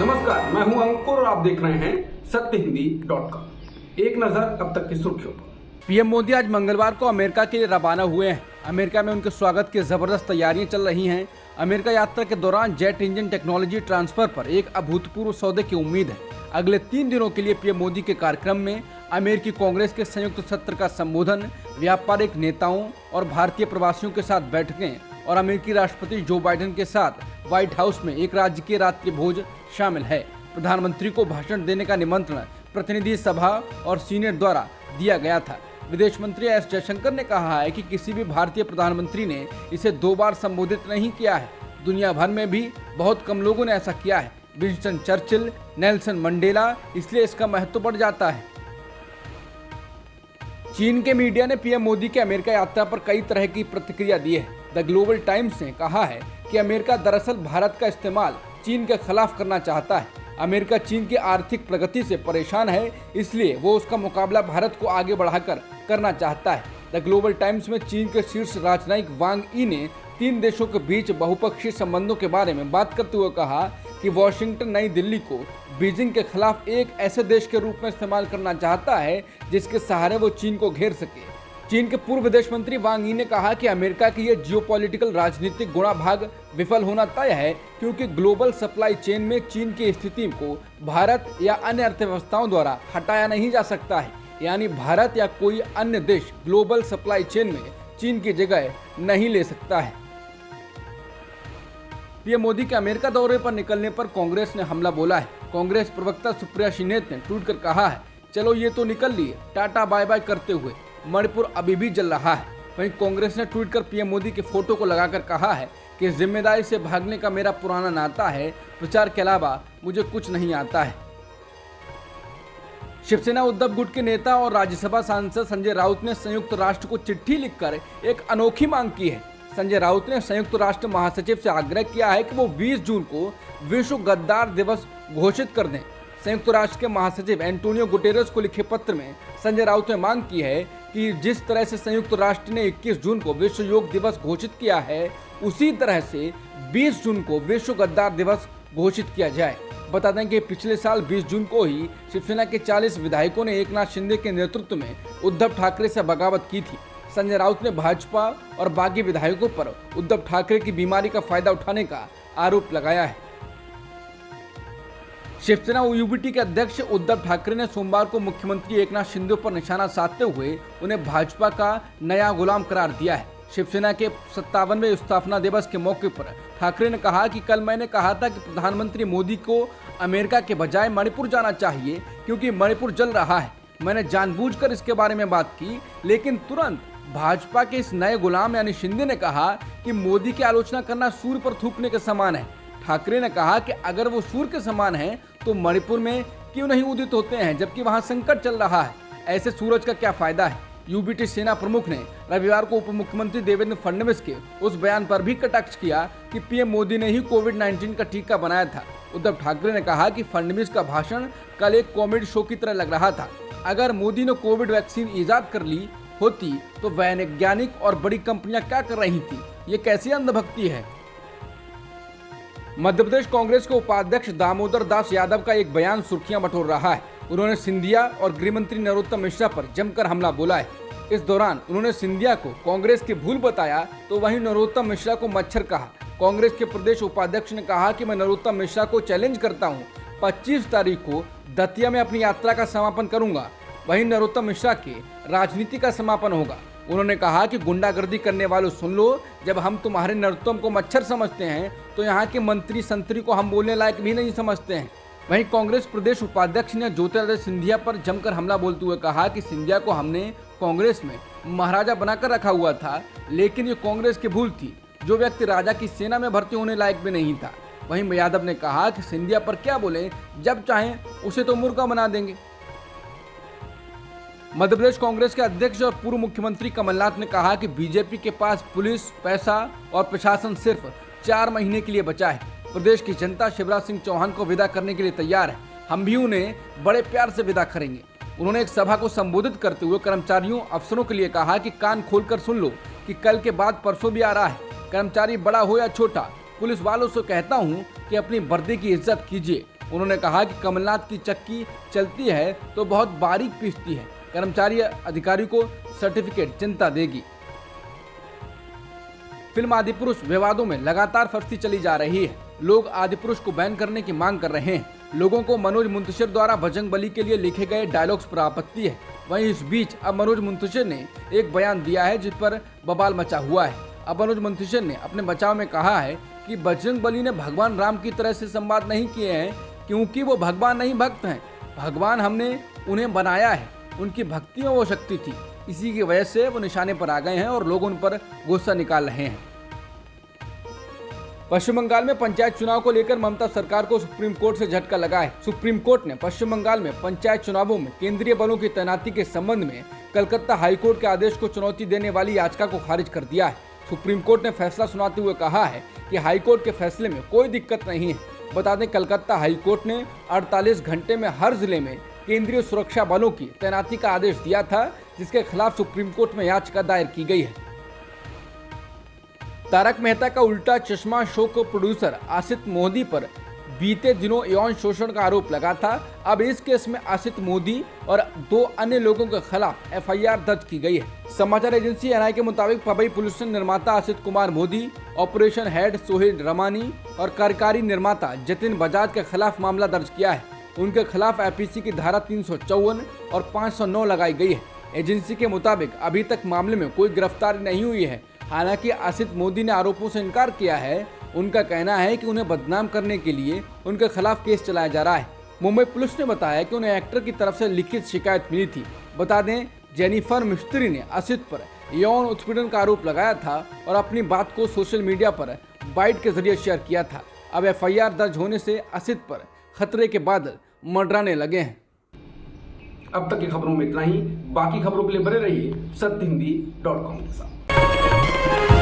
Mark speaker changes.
Speaker 1: नमस्कार, मैं हूं अंकुर और आप देख रहे हैं सत्यहिंदी.com। एक नजर अब तक की सुर्खियों पर।
Speaker 2: पीएम मोदी आज मंगलवार को अमेरिका के लिए रवाना हुए हैं। अमेरिका में उनके स्वागत की जबरदस्त तैयारियां चल रही हैं। अमेरिका यात्रा के दौरान जेट इंजन टेक्नोलॉजी ट्रांसफर पर एक अभूतपूर्व सौदे की उम्मीद है। अगले 3 दिनों के लिए पीएम मोदी के कार्यक्रम में अमेरिकी कांग्रेस के संयुक्त सत्र का संबोधन, व्यापारिक नेताओं और भारतीय प्रवासियों के साथ बैठकें और अमेरिकी राष्ट्रपति जो बाइडेन के साथ व्हाइट हाउस में एक राजकीय रात्रि भोज शामिल है। प्रधानमंत्री को भाषण देने का निमंत्रण प्रतिनिधि सभा और सीनेट द्वारा दिया गया था। विदेश मंत्री एस जयशंकर ने कहा है कि किसी भी भारतीय प्रधानमंत्री ने इसे 2 बार संबोधित नहीं किया है। दुनिया भर में भी बहुत कम लोगों ने ऐसा किया है। विंस्टन चर्चिल, नेल्सन मंडेला, इसलिए इसका महत्व बढ़ जाता है। चीन के मीडिया ने पीएम मोदी के अमेरिका यात्रा पर कई तरह की प्रतिक्रिया दी है। द ग्लोबल टाइम्स ने कहा है कि अमेरिका दरअसल भारत का इस्तेमाल चीन के खिलाफ करना चाहता है। अमेरिका चीन की आर्थिक प्रगति से परेशान है, इसलिए वो उसका मुकाबला भारत को आगे बढ़ाकर करना चाहता है। द ग्लोबल टाइम्स में चीन के शीर्ष राजनयिक वांग यी ने 3 देशों के बीच बहुपक्षीय संबंधों के बारे में बात करते हुए कहा कि वॉशिंगटन नई दिल्ली को बीजिंग के खिलाफ एक ऐसे देश के रूप में इस्तेमाल करना चाहता है जिसके सहारे वो चीन को घेर सके। चीन के पूर्व विदेश मंत्री वांग यी ने कहा कि अमेरिका की ये जियोपॉलिटिकल राजनीतिक गुणाभाग विफल होना तय है, क्योंकि ग्लोबल सप्लाई चेन में चीन की स्थिति को भारत या अन्य अर्थव्यवस्थाओं द्वारा हटाया नहीं जा सकता है। यानी भारत या कोई अन्य देश ग्लोबल सप्लाई चेन में चीन की जगह नहीं ले सकता है। पीएम मोदी के अमेरिका दौरे पर निकलने पर कांग्रेस ने हमला बोला है। कांग्रेस प्रवक्ता सुप्रिया शिनेत ने ट्वीट कर कहा है, चलो ये तो निकल लिए, टाटा बाय बाय करते हुए। मणिपुर अभी भी जल रहा है। वहीं कांग्रेस ने ट्वीट कर पीएम मोदी के फोटो को लगाकर कहा है कि जिम्मेदारी से भागने का मेरा पुराना नाता है, प्रचार के अलावा मुझे कुछ नहीं आता है। शिवसेना उद्धव गुट के नेता और राज्यसभा सांसद संजय राउत ने संयुक्त राष्ट्र को चिट्ठी लिखकर एक अनोखी मांग की है। संजय राउत ने संयुक्त राष्ट्र महासचिव से आग्रह किया है कि वो 20 जून को विश्व गद्दार दिवस घोषित कर दें। संयुक्त राष्ट्र के महासचिव एंटोनियो गुटेरेस को लिखे पत्र में संजय राउत ने मांग की है कि जिस तरह से संयुक्त राष्ट्र ने 21 जून को विश्व योग दिवस घोषित किया है, उसी तरह से 20 जून को विश्व गद्दार दिवस घोषित किया जाए। बता दें कि पिछले साल 20 जून को ही शिवसेना के 40 विधायकों ने एकनाथ शिंदे के नेतृत्व में उद्धव ठाकरे से बगावत की थी। संजय राउत ने भाजपा और बागी विधायकों पर उद्धव ठाकरे की बीमारी का फायदा उठाने का आरोप लगाया है। शिवसेना यूबीटी के अध्यक्ष उद्धव ठाकरे ने सोमवार को मुख्यमंत्री एकनाथ शिंदे पर निशाना साधते हुए उन्हें भाजपा का नया गुलाम करार दिया है। शिवसेना के 57वें स्थापना दिवस के मौके पर ठाकरे ने कहा कि कल मैंने कहा था कि प्रधानमंत्री मोदी को अमेरिका के बजाय मणिपुर जाना चाहिए, क्योंकि मणिपुर जल रहा है। मैंने जानबूझकर इसके बारे में बात की, लेकिन तुरंत भाजपा के इस नए गुलाम यानी शिंदे ने कहा कि मोदी की आलोचना करना सूर्य पर थूकने के समान है। ठाकरे ने कहा कि अगर वो सूर्य के समान है तो मणिपुर में क्यों नहीं उदित होते हैं, जबकि वहां संकट चल रहा है। ऐसे सूरज का क्या फायदा है। यूबीटी सेना प्रमुख ने रविवार को उप मुख्यमंत्री देवेंद्र फडणवीस के उस बयान पर भी कटाक्ष किया कि पीएम मोदी ने ही कोविड-19 का टीका बनाया था। उद्धव ठाकरे ने कहा कि फडणवीस का भाषण कल एक कॉमेडी शो की तरह लग रहा था। अगर मोदी ने कोविड वैक्सीन ईजाद कर ली होती तो वैज्ञानिक और बड़ी कंपनियां क्या कर रही थी। ये कैसी अंधभक्ति है। मध्य प्रदेश कांग्रेस के उपाध्यक्ष दामोदर दास यादव का एक बयान सुर्खियां बटोर रहा है। उन्होंने सिंधिया और गृह मंत्री नरोत्तम मिश्रा पर जमकर हमला बोला है। इस दौरान उन्होंने सिंधिया को कांग्रेस की भूल बताया तो वहीं नरोत्तम मिश्रा को मच्छर कहा। कांग्रेस के प्रदेश उपाध्यक्ष ने कहा कि मैं नरोत्तम मिश्रा को चैलेंज करता हूं, 25 तारीख को दतिया में अपनी यात्रा का समापन करूंगा। वहीं नरोत्तम मिश्रा के राजनीति का समापन होगा। उन्होंने कहा कि गुंडागर्दी करने वालों सुन लो, जब हम तुम्हारे नरोत्तम को मच्छर समझते हैं तो यहाँ के मंत्री संतरी को हम बोलने लायक भी नहीं समझते हैं। वहीं कांग्रेस प्रदेश उपाध्यक्ष ने ज्योतिरादित्य सिंधिया पर जमकर हमला बोलते हुए कहा कि सिंधिया को हमने कांग्रेस में महाराजा बनाकर रखा हुआ था, लेकिन ये कांग्रेस की भूल थी। जो व्यक्ति राजा की सेना में भर्ती होने लायक भी नहीं था। वहीं यादव ने कहा कि सिंधिया पर क्या बोले, जब चाहें उसे तो मुर्गा बना देंगे। मध्य प्रदेश कांग्रेस के अध्यक्ष और पूर्व मुख्यमंत्री कमलनाथ ने कहा कि बीजेपी के पास पुलिस, पैसा और प्रशासन सिर्फ 4 महीने के लिए बचा है। प्रदेश की जनता शिवराज सिंह चौहान को विदा करने के लिए तैयार है। हम भी उन्हें बड़े प्यार से विदा करेंगे। उन्होंने एक सभा को संबोधित करते हुए कर्मचारियों, अफसरों के लिए कहा कि कान खोलकर सुन लो कि कल के बाद परसों भी आ रहा है। कर्मचारी बड़ा हो या छोटा, पुलिस वालों से कहता हूं कि अपनी वर्दी की इज्जत कीजिए। उन्होंने कहा कि कमलनाथ की चक्की चलती है तो बहुत बारीक पीसती है, कर्मचारी अधिकारी को सर्टिफिकेट चिंता देगी। फिल्म आदिपुरुष विवादों में लगातार फंसती चली जा रही है। लोग आदिपुरुष को बैन करने की मांग कर रहे हैं। लोगों को मनोज मुंतशिर द्वारा बजरंग बली के लिए लिखे गए डायलॉग्स पर आपत्ति है। वहीं इस बीच अब मनोज मुंतशिर ने एक बयान दिया है जिस पर बवाल मचा हुआ है। अब मनोज मुंतशिर ने अपने बचाव में कहा है कि बजरंग बली ने भगवान राम की तरह से संवाद नहीं किए हैं, क्योंकि वो भगवान नहीं भक्त हैं। भगवान हमने उन्हें बनाया है, उनकी भक्ति में वो शक्ति थी, इसी की वजह से वो निशाने पर आ गए हैं और लोग उन पर गुस्सा निकाल रहे हैं। पश्चिम बंगाल में पंचायत चुनाव को लेकर ममता सरकार को सुप्रीम कोर्ट से झटका लगा है। सुप्रीम कोर्ट ने पश्चिम बंगाल में पंचायत चुनावों में केंद्रीय बलों की तैनाती के संबंध में कलकत्ता हाईकोर्ट के आदेश को चुनौती देने वाली याचिका को खारिज कर दिया है। सुप्रीम कोर्ट ने फैसला सुनाते हुए कहा है कि हाईकोर्ट के फैसले में कोई दिक्कत नहीं है। बता दें, कलकत्ता हाईकोर्ट ने 48 घंटे में हर जिले में केंद्रीय सुरक्षा बलों की तैनाती का आदेश दिया था, जिसके खिलाफ सुप्रीम कोर्ट में याचिका दायर की गई है। तारक मेहता का उल्टा चश्मा शो को प्रोड्यूसर आसित मोदी पर बीते दिनों यौन शोषण का आरोप लगा था। अब इस केस में आसित मोदी और 2 अन्य लोगों के खिलाफ एफआईआर दर्ज की गई है। समाचार एजेंसी एनआई के मुताबिक पवई पुलिस ने निर्माता आसित कुमार मोदी, ऑपरेशन हेड सोहेल रमानी और कार्यकारी निर्माता जतिन बजाज के खिलाफ मामला दर्ज किया है। उनके खिलाफ आईपीसी की धारा 354 और 509 लगाई गई है। एजेंसी के मुताबिक अभी तक मामले में कोई गिरफ्तारी नहीं हुई है। हालांकि आसित मोदी ने आरोपों से इनकार किया है। उनका कहना है कि उन्हें बदनाम करने के लिए उनके खिलाफ केस चलाया जा रहा है। मुंबई पुलिस ने बताया कि उन्हें एक्टर की तरफ से लिखित शिकायत मिली थी। बता दें, जेनिफर मिस्त्री ने आसित पर यौन उत्पीड़न का आरोप लगाया था और अपनी बात को सोशल मीडिया पर बाइट के जरिए शेयर किया था। अब एफआईआर दर्ज होने से आसित पर खतरे के बादल मंडराने लगे हैं।
Speaker 1: अब तक की खबरों में इतना ही। बाकी खबरों के लिए बने रहिए सत्यहिंदी.com के साथ।